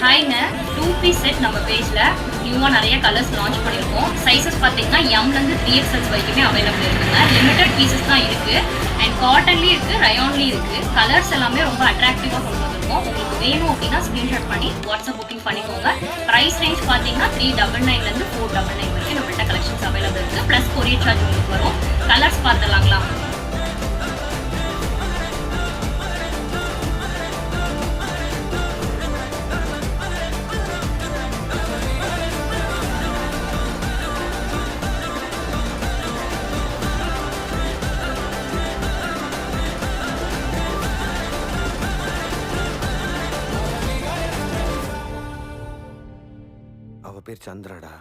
ஹாய்ங்க. 2 piece set நம்ம பேஜ்ல நியூவா நெறைய கலர்ஸ் லான்ச் பண்ணியிருக்கோம். சைஸஸ் பார்த்தீங்கன்னா எம்லேருந்து 3XL வரைக்குமே அவைலபிள் இருக்குங்க. லிமிடெட் பீசஸ் தான் இருக்கு. அண்ட் காட்டன்லயும் இருக்கு, ரயான்லயும் இருக்கு. கலர்ஸ் எல்லாமே ரொம்ப அட்ராக்டிவா கொண்டு வந்திருக்கோம். உங்களுக்கு வேணும் அப்படின்னா ஸ்கிரீன்ஷாட் பண்ணி வாட்ஸ்அப் புக்கிங் பண்ணிக்கோங்க. பிரைஸ் ரேஞ்ச் பார்த்தீங்கன்னா 399லேருந்து 499 வரைக்கும் நம்மள்ட்ட கலெக்ஷன்ஸ் அவைலபிள் இருக்கு. ப்ளஸ் கொரியர் சார்ஜ் உங்களுக்கு வரும். கலர்ஸ் பார்த்துலாங்களா? அவ பேர் சந்திராடா.